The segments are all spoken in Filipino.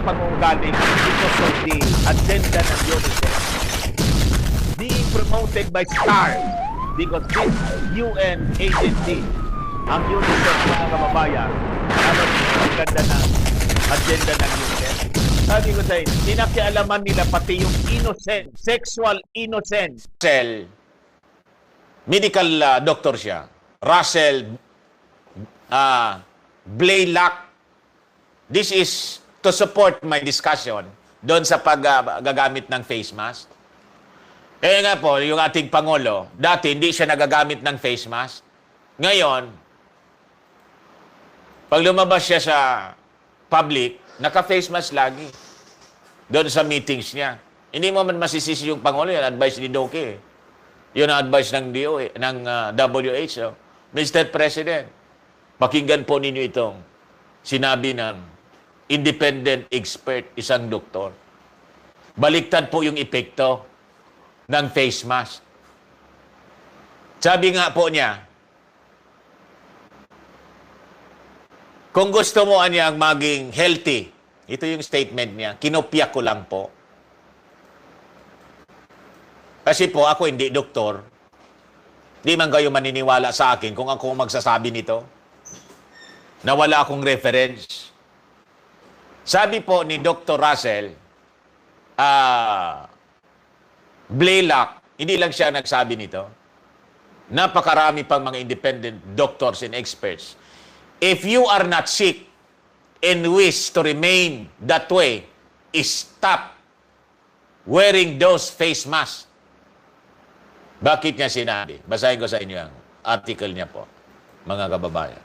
pangungaling because of the agenda ng UNICEF being promoted by STAR because this UN agency, ang UNICEF, mga kababayan, alam niyo ang ganda ng agenda ng UNICEF. Sabi ko sa inyo, pinakialaman nila pati yung innocent, sexual innocence. Russell, medical doctor siya. Russell Blaylock. This is to support my discussion doon sa paggagamit ng face mask. Kaya nga po, yung ating Pangulo, dati hindi siya nagagamit ng face mask. Ngayon, pag lumabas siya sa public, naka-face mask lagi. Doon sa meetings niya. Hindi mo man masisisi yung Pangulo, yung advice ni Doke. Yun ang advice ng DOA, ng WHO. Mr. President, pakinggan po ninyo itong sinabi ng independent expert, isang doktor. Baliktad po yung epekto ng face mask. Sabi nga po niya, kung gusto mo niyang maging healthy, ito yung statement niya, kinopya ko lang po. Kasi po, ako hindi doktor. Di man kayo maniniwala sa akin kung ako magsasabi nito. Na wala akong reference. Sabi po ni Dr. Russell, Blaylock, hindi lang siya nagsabi nito. Napakarami pang mga independent doctors and experts. If you are not sick and wish to remain that way, stop wearing those face masks. Bakit niya sinabi? Basahin ko sa inyo ang article niya po, mga kababayan.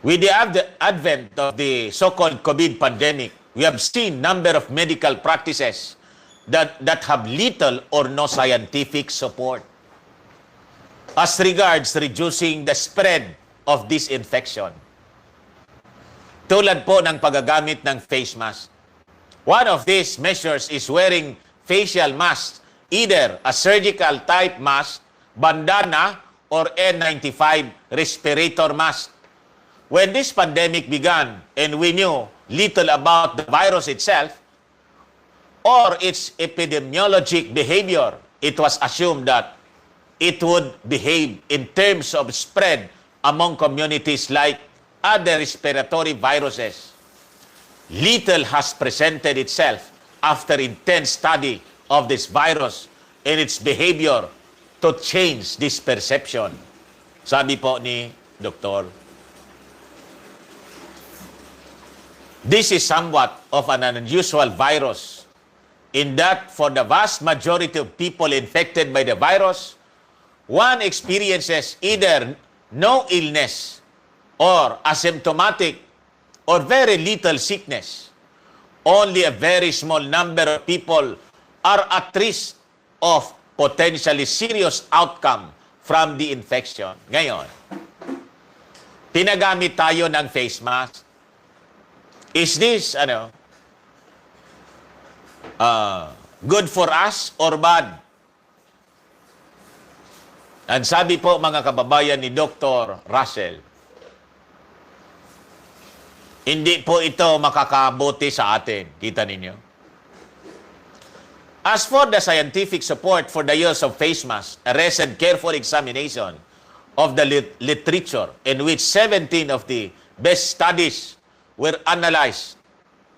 With the advent of the so-called COVID pandemic, we have seen number of medical practices that have little or no scientific support as regards reducing the spread of this infection. Tulad po ng paggagamit ng face mask. One of these measures is wearing facial masks, either a surgical type mask, bandana, or N95 respirator mask. When this pandemic began and we knew little about the virus itself or its epidemiologic behavior, it was assumed that it would behave in terms of spread among communities like other respiratory viruses. Little has presented itself after intense study of this virus and its behavior to change this perception. Sabi po ni Dr. This is somewhat of an unusual virus in that for the vast majority of people infected by the virus, one experiences either no illness or asymptomatic or very little sickness. Only a very small number of people are at risk of potentially serious outcome from the infection. Ngayon, tinagamit tayo ng face mask. Is this good for us or bad? And sabi po mga kababayan ni Dr. Russell, hindi po ito makakabuti sa atin. Kita ninyo? As for the scientific support for the use of face masks, a recent careful examination of the literature in which 17 of the best studies were analyzed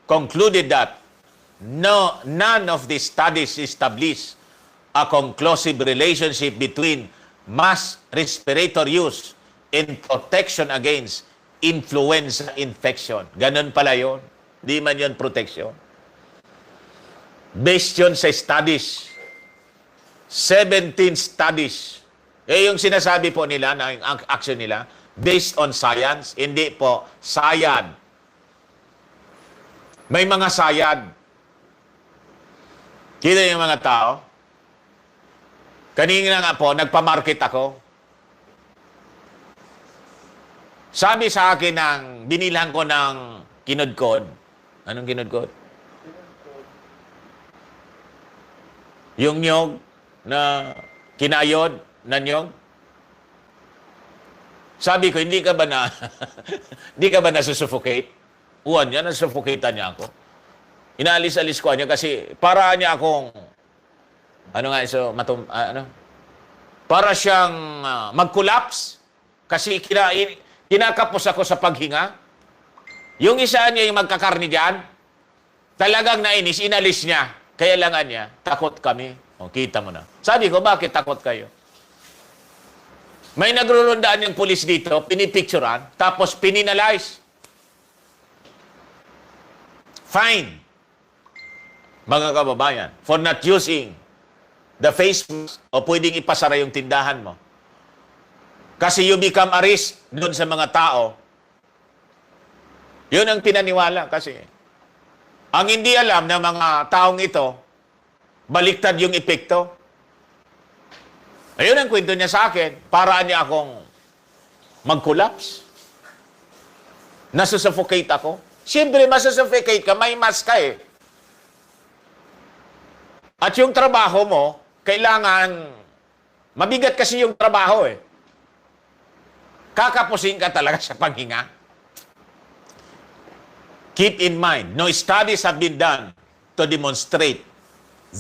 concluded that none of these studies established a conclusive relationship between mass respirator use and protection against influenza infection. Ganun pala yun. Di man yun protection. Based yun sa studies. 17 studies. Yung sinasabi po nila, na yung action nila, based on science, hindi po sayad. May mga sayad. Kita yung mga tao. Kanina nga po, nagpa-market ako. Sabi sa akin ng binilang ko ng kinudkod. Anong kinudkod? Yung nyog na kinayod na nyog. Sabi ko, hindi ka ba na hindi ka ba nasusuffocate? Uwan niya, nasuffocate niya ako. Inaalis-alis ko niya kasi para niya akong para siyang mag-collapse kasi kinakapos ako sa paghinga. Yung isa niya yung magkakarni diyan, talagang nainis, inalis niya. Kaya langan niya, takot kami. O, kita mo na. Sabi ko, bakit takot kayo? May nagrurundaan yung pulis dito, pinipicturan, tapos pininalize. Fine. Mga kababayan, for not using the face mask o pwedeng ipasara yung tindahan mo. Kasi you become a risk doon sa mga tao. Yun ang pinaniwala kasi. Ang hindi alam ng mga taong ito, baliktad yung epekto. Ayun ang kwento niya sa akin. Paraan niya akong mag-collapse. Nasusuffocate ako. Siyempre, masusuffocate ka, may mask ka eh. At yung trabaho mo, kailangan, mabigat kasi yung trabaho eh. Kakapusin ka talaga sa paghinga. Keep in mind, no studies have been done to demonstrate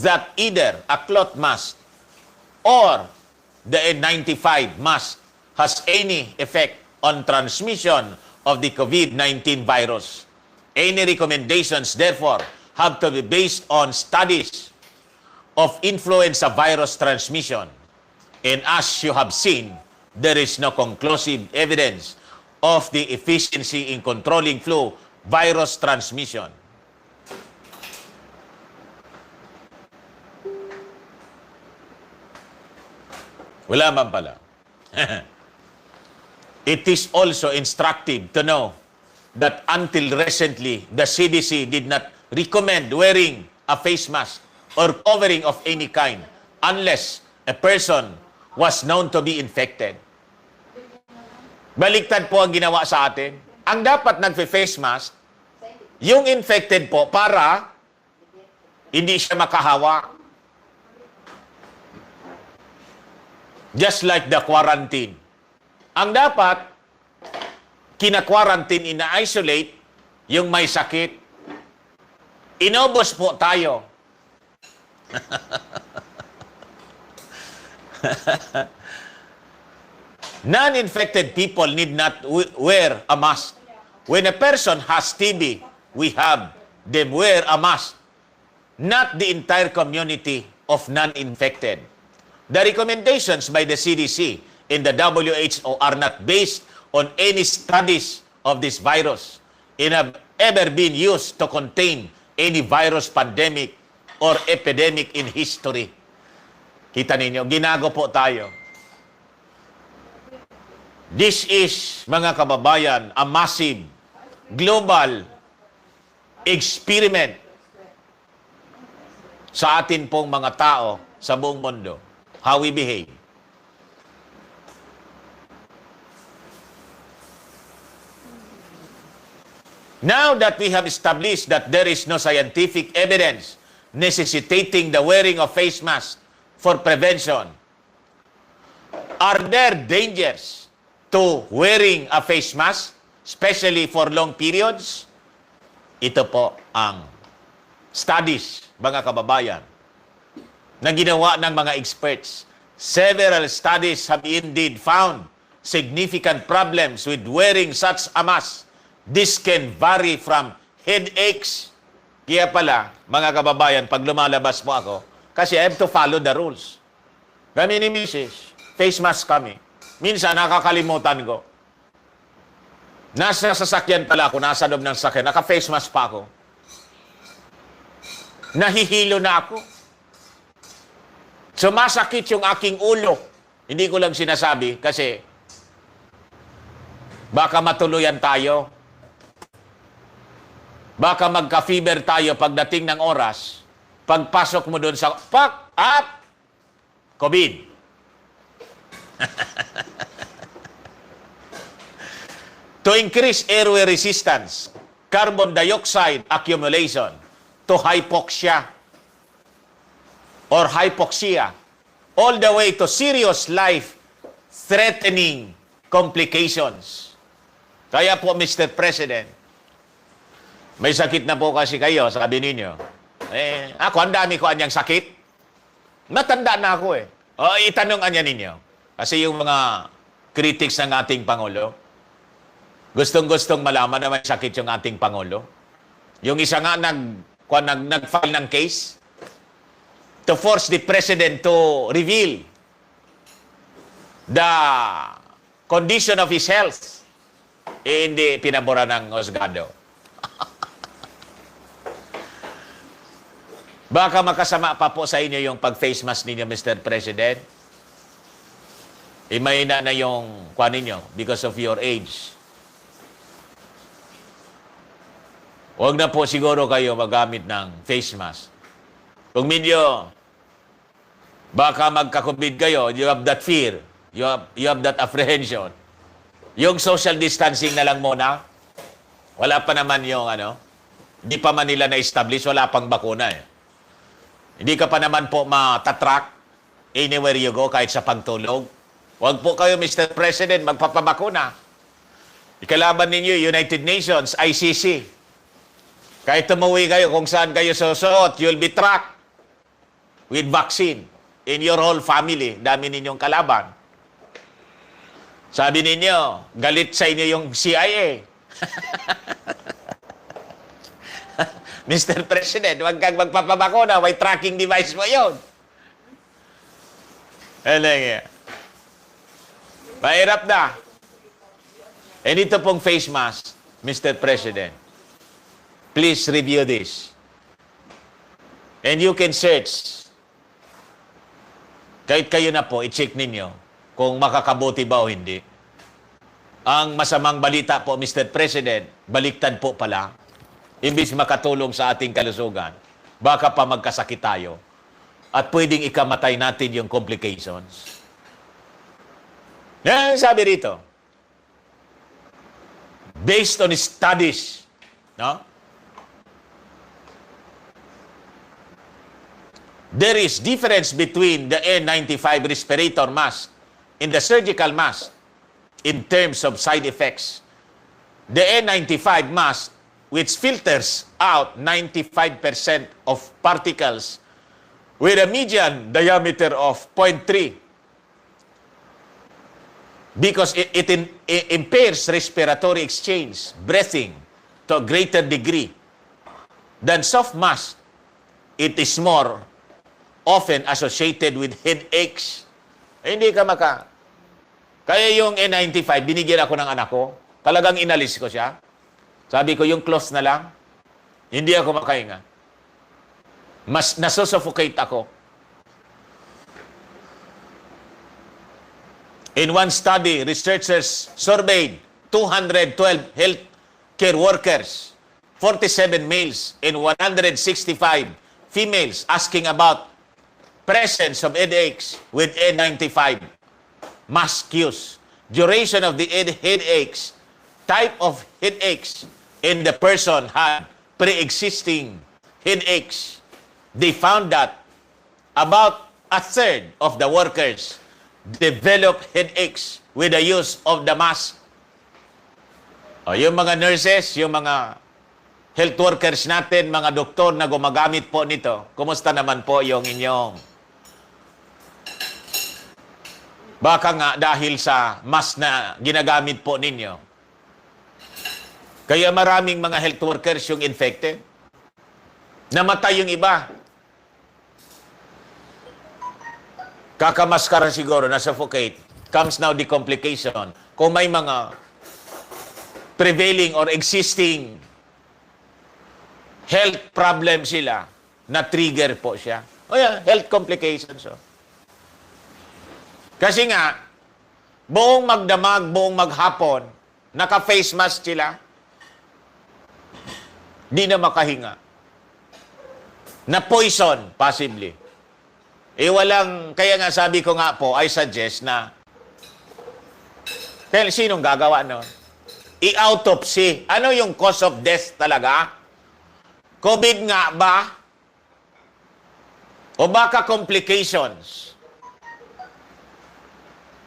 that either a cloth mask or the N95 mask has any effect on transmission of the COVID-19 virus. Any recommendations, therefore, have to be based on studies of influenza virus transmission. And as you have seen, there is no conclusive evidence of the efficiency in controlling flu virus transmission. Wala man pala. It is also instructive to know that until recently, the CDC did not recommend wearing a face mask or covering of any kind unless a person was known to be infected. Baliktad po ang ginawa sa atin. Ang dapat nagfe-face mask, yung infected po para hindi siya makahawa. Just like the quarantine. Ang dapat, kina-quarantine, ina-isolate yung may sakit. Inobos po tayo. Non-infected people need not wear a mask. When a person has TB, we have them wear a mask. Not the entire community of non-infected. The recommendations by the CDC and the WHO are not based on any studies of this virus and have ever been used to contain any virus pandemic or epidemic in history. Kita ninyo, ginago po tayo. This is, mga kababayan, a massive global experiment sa atin pong mga tao sa buong mundo. How we behave. Now that we have established that there is no scientific evidence necessitating the wearing of face masks for prevention, are there dangers to wearing a face mask, especially for long periods? Ito po ang studies, mga kababayan, na ginawa ng mga experts. Several studies have indeed found significant problems with wearing such a mask. This can vary from headaches. Kaya pala, mga kababayan, pag lumalabas mo ako, kasi I have to follow the rules. Kami ni Mrs., face mask kami. Minsan, nakakalimutan ko. Nasa sasakyan pala ako, nasa loob ng sasakyan, naka-face mask pa ako. Nahihilo na ako. Sumasakit yung aking ulo. Hindi ko lang sinasabi kasi baka matuluyan tayo. Baka magka-fever tayo pagdating ng oras. Pagpasok mo doon sa COVID. To increase airway resistance, carbon dioxide accumulation, to hypoxia. or hypoxia, all the way to serious life-threatening complications. Kaya po, Mr. President, may sakit na po kasi kayo, sabi ninyo. Ako, ang dami ko anyang sakit. Matanda na ako eh. O, itanong anya ninyo. Kasi yung mga critics ng ating Pangulo, gustong-gustong malaman na may sakit yung ating Pangulo. Yung isa nga nag-file ng case to force the President to reveal the condition of his health. Hindi pinabura ng Husgado. Baka makasama pa po sa inyo yung pag-face mask ninyo, Mr. President. Imahina na yung kuha ninyo because of your age. Huwag na po siguro kayo magamit ng face mask. Kung medyo baka magka-COVID kayo, you have that fear, you have that apprehension. Yung social distancing na lang muna, wala pa naman yung hindi pa man nila na-establish, wala pang bakuna eh. Hindi ka pa naman po matatrack anywhere you go kahit sa pagtulog. Huwag po kayo, Mr. President, magpapabakuna. Ikalaban ninyo, United Nations, ICC. Kahit tumuwi kayo kung saan kayo susuot, you'll be tracked with vaccine in your whole family. Dami ninyong kalaban. Sabi ninyo, galit sa inyo yung CIA. Mr. President, huwag kang magpapabakuna. May tracking device mo yun. Mahirap na. And ito pong face mask, Mr. President. Please review this. And you can search. Kahit kayo na po, i-check ninyo kung makakabuti ba o hindi. Ang masamang balita po, Mr. President, baliktad po pala. Imbis makatulong sa ating kalusugan, baka pa magkasakit tayo at pwedeng ikamatay natin yung complications. Yan sabi rito. Based on studies, no? There is difference between the N95 respirator mask and the surgical mask in terms of side effects. The N95 mask, which filters out 95% of particles with a median diameter of 0.3 because it impairs respiratory exchange, breathing to a greater degree than soft mask. It is more often associated with headaches. Hindi ka Kaya yung N95, binigyan ako ng anak ko. Talagang inalis ko siya. Sabi ko, yung close na lang, hindi ako makahinga. Mas nasusuffocate ako. In one study, researchers surveyed 212 healthcare workers, 47 males and 165 females, asking about presence of headaches with N95 mask use, duration of the headaches, type of headaches, and the person had pre-existing headaches. They found that about a third of the workers develop headaches with the use of the mask. O, yung mga nurses, yung mga health workers natin, mga doktor na gumagamit po nito, kumusta naman po yung inyong? Baka nga dahil sa mask na ginagamit po ninyo, kaya maraming mga health workers yung infected. Namatay yung iba. Kakamaskara siguro, na-suffocate. Comes now the complication. Kung may mga prevailing or existing health problem sila, na-trigger po siya. O yan, health complications. Oh. Kasi nga, buong magdamag, buong maghapon, naka-face mask sila, di na makahinga. Na poison, possibly. Kaya nga sabi ko nga po, I suggest na, kaya sinong gagawa nun? I-autopsy. Ano yung cause of death talaga? COVID nga ba? O baka complications.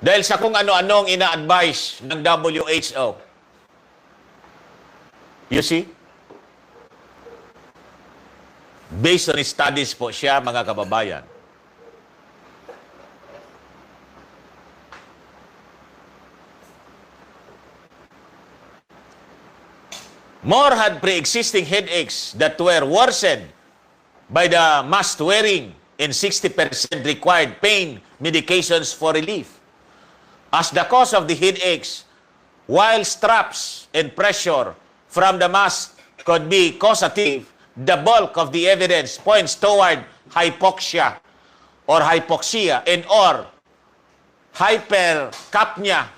Dahil sa kung ano-anong ina-advise ng WHO. You see? Based on studies po siya, mga kababayan. More had pre-existing headaches that were worsened by the mask wearing, and 60% required pain medications for relief. As the cause of the headaches, while straps and pressure from the mask could be causative, the bulk of the evidence points toward hypoxia and or hypercapnia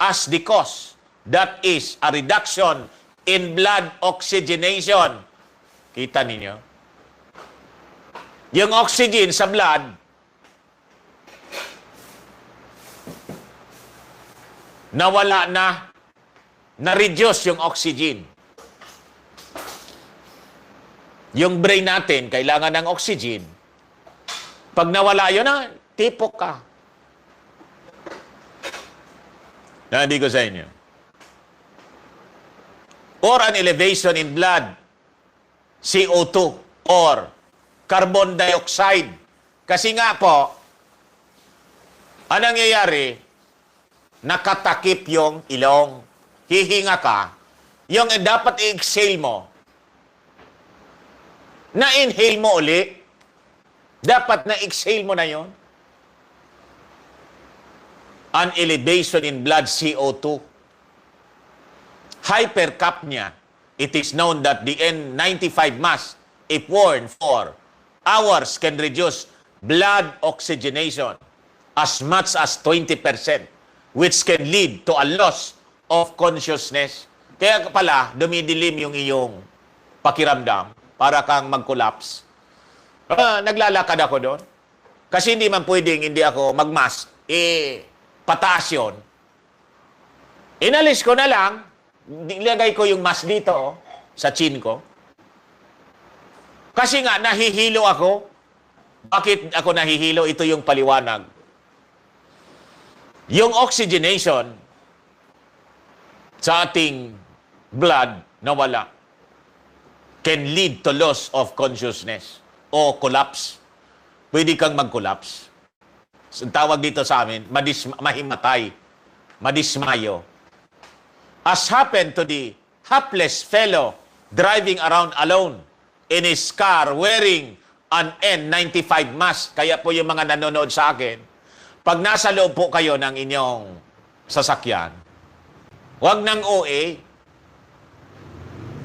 as the cause. That is a reduction in blood oxygenation. Kita ninyo? Yung oxygen sa blood, nawala na, na-reduce yung oxygen. Yung brain natin, kailangan ng oxygen. Pag nawala yun na, tipok ka. Nandi ko sa inyo. Or an elevation in blood, CO2, or carbon dioxide. Kasi nga po, anong nangyayari? Nakatakip yung ilong. Hihinga ka. Yung dapat i-exhale mo, na-inhale mo uli. Dapat na-exhale mo na yon. An elevation in blood CO2. Hypercapnia. It is known that the N95 mask, if worn for hours, can reduce blood oxygenation as much as 20%, which can lead to a loss of consciousness. Kaya pala, dumidilim yung iyong pakiramdam para kang mag-collapse. Naglalakad ako doon. Kasi hindi man pwedeng hindi ako mag-mask. Pataas yun. Inalis ko na lang. Ilagay ko yung mask dito, sa chin ko. Kasi nga, nahihilo ako. Bakit ako nahihilo? Ito yung paliwanag. Yung oxygenation sa ating blood na wala can lead to loss of consciousness o collapse. Pwede kang mag-collapse. Ang tawag dito sa amin, mahimatay, madismayo. As happened to the hapless fellow driving around alone in his car wearing an N95 mask. Kaya po yung mga nanonood sa akin, pag nasa loob po kayo ng inyong sasakyan, huwag ng OA.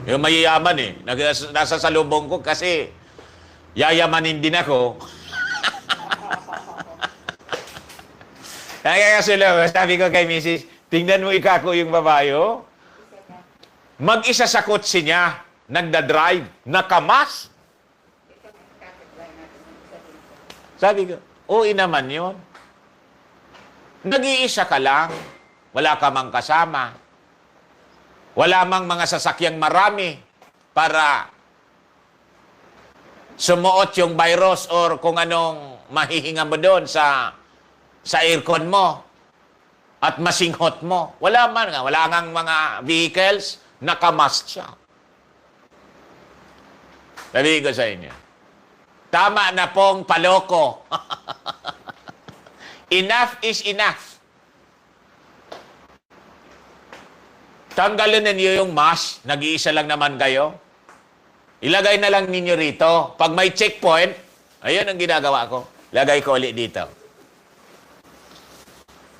Yung mayayaman nasa salubong ko kasi yayamanin din ako. Kaya sila, sabi ko kay Mrs., tingnan mo ikako yung babae, mag-isa sa kotse niya, nagda-drive, nakamas. Sabi ko, naman yun. Nag-iisa ka lang, wala ka mang kasama. Wala mang mga sasakyang marami para sumuot yung virus or kung anong mahihinga mo doon sa aircon mo at masinghot mo. Wala ngang mga vehicles, nakamask siya. Sabi ko sa inyo, tama na pong paloko. Enough is enough. Tanggalin ninyo yung mask, nag-iisa lang naman kayo. Ilagay na lang ninyo rito. Pag may checkpoint, ayun ang ginagawa ko. Lagay ko ulit dito.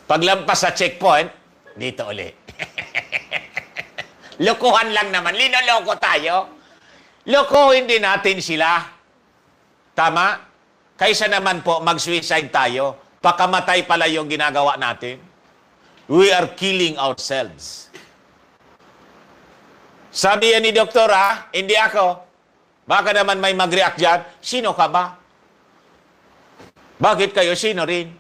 Paglampas sa checkpoint, dito ulit. Lokohan lang naman. Linoloko tayo. Lokohin din natin sila. Tama? Kaysa naman po mag-suicide tayo, pakamatay pala yung ginagawa natin. We are killing ourselves. Sabi yan ni Doktor, hindi ako. Baka naman may mag-react dyan. Sino ka ba? Bakit kayo? Sino rin?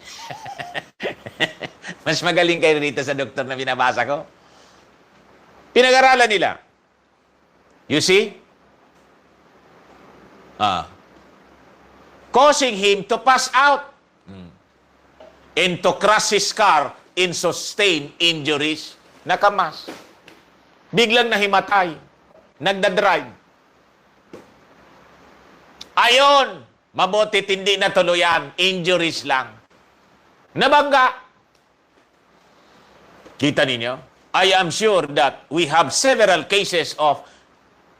Mas magaling kayo rito sa doktor na binabasa ko. Pinag-aralan nila. You see? causing him to pass out and to crush his car in sustained injuries. Nakamas. Biglang nahimatay. Nagdadrive. Ayon, mabutit hindi na tuluyan. Injuries lang. Nabangga. Kita ninyo? I am sure that we have several cases of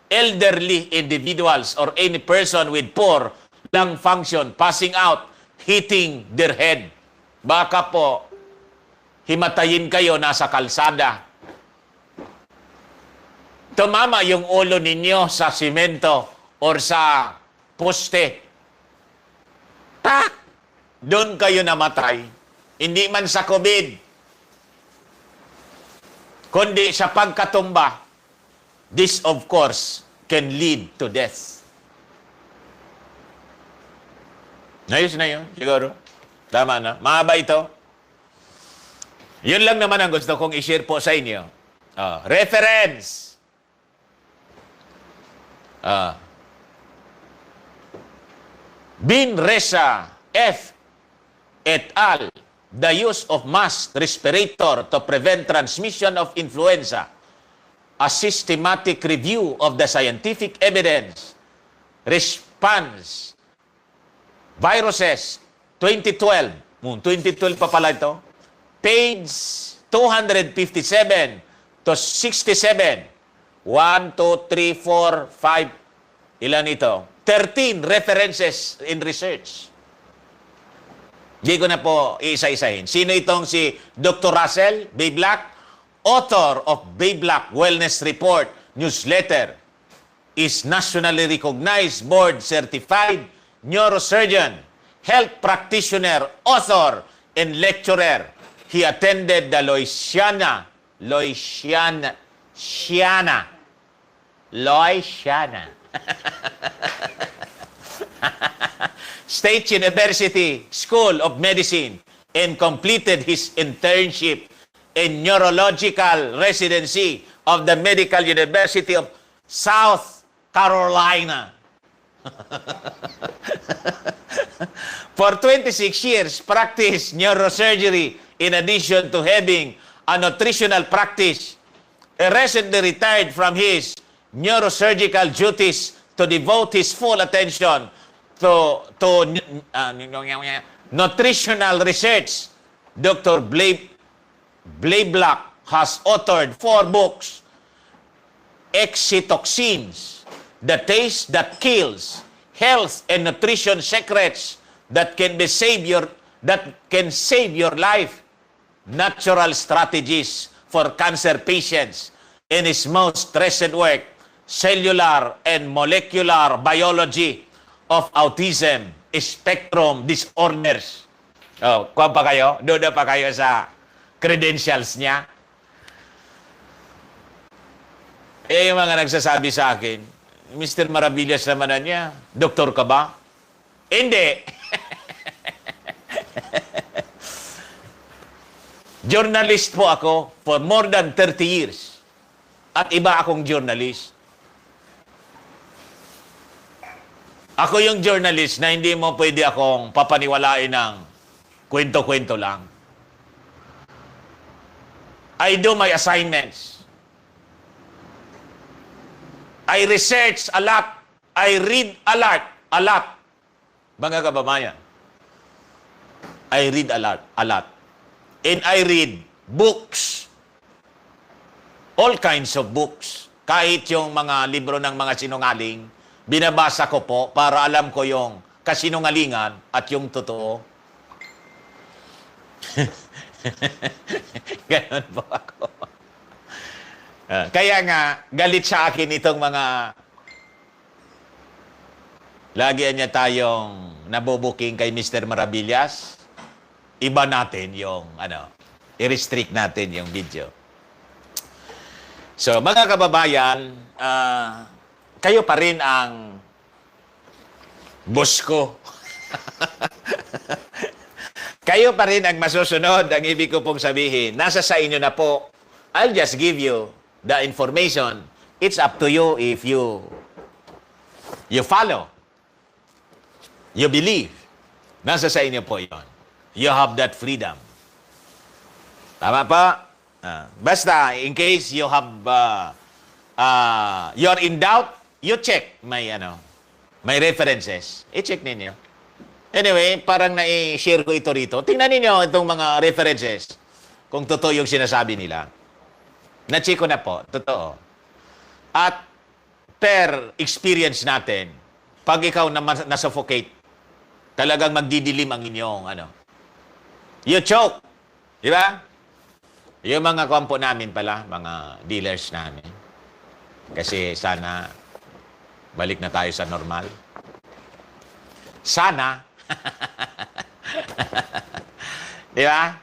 elderly individuals or any person with poor lung function passing out, hitting their head. Baka po, himatayin kayo nasa kalsada. Tumama yung ulo ninyo sa simento or sa poste. Tak! Doon kayo namatay. Hindi man sa COVID, kundi sa pagkatumba. This, of course, can lead to death. Ayos na yun, siguro. Tama na. Mahaba ito. Yun lang naman ang gusto kong i-share po sa inyo. Reference. Bin Reza F. et al. The use of mask respirator to prevent transmission of influenza. A systematic review of the scientific evidence. Response. Viruses. 2012. 2012 pa pala ito. Page 257 to 67. 1, 2, 3, 4, 5. Ilan ito? 13 references in research. Di ko na po iisa-isahin. Sino itong si Dr. Russell B. Black? Author of B. Black Wellness Report newsletter. Is nationally recognized board-certified neurosurgeon, health practitioner, author, and lecturer. He attended the Louisiana State University School of Medicine and completed his internship in neurological residency of the Medical University of South Carolina. For 26 years, practiced neurosurgery in addition to having a nutritional practice. He recently retired from his neurosurgical duties to devote his full attention to nutritional research. Dr. Black has authored 4 books. Exitoxins, The Taste That Kills, Health and Nutrition Secrets that can save your life, Natural Strategies for Cancer Patients. In his most recent work, Cellular and Molecular Biology of Autism Spectrum Disorders. Kuha pa kayo? Doon pa kayo sa credentials niya? Yung mga nagsasabi sa akin, Mr. Maravillas naman na niya, doktor ka ba? Hindi. Journalist po ako for more than 30 years. At iba akong journalist. Ako yung journalist na hindi mo pwede akong papaniwalain ng kwento-kwento lang. I do my assignments. I research a lot. I read a lot. Mga kababayan. I read a lot. And I read books. All kinds of books. Kahit yung mga libro ng mga sinungaling, binabasa ko po para alam ko yung kasinungalingan at yung totoo. Ganon po ako. Kaya nga, galit sa akin itong mga lagi niya tayong nabubuking kay Mr. Maravillas. Iba natin yung, i-restrict natin yung video. So, mga kababayan, kayo pa rin ang boss ko. Kayo pa rin ang masusunod. Ang ibig ko pong sabihin, nasa sa inyo na po. I'll just give you the information. It's up to you if you follow. You believe. Nasa sa inyo po yon. You have that freedom. Tama pa? Basta, in case you have, you're in doubt, you check may references. I-check ninyo. Anyway, parang na-share ko ito rito. Tingnan ninyo itong mga references kung totoo yung sinasabi nila. Na-check ko na po. Totoo. At per experience natin, pag ikaw na-suffocate, talagang magdidilim ang inyong you choke. Di ba? Yung mga kampo namin pala, mga dealers namin. Kasi sana balik na tayo sa normal. Sana. Di ba?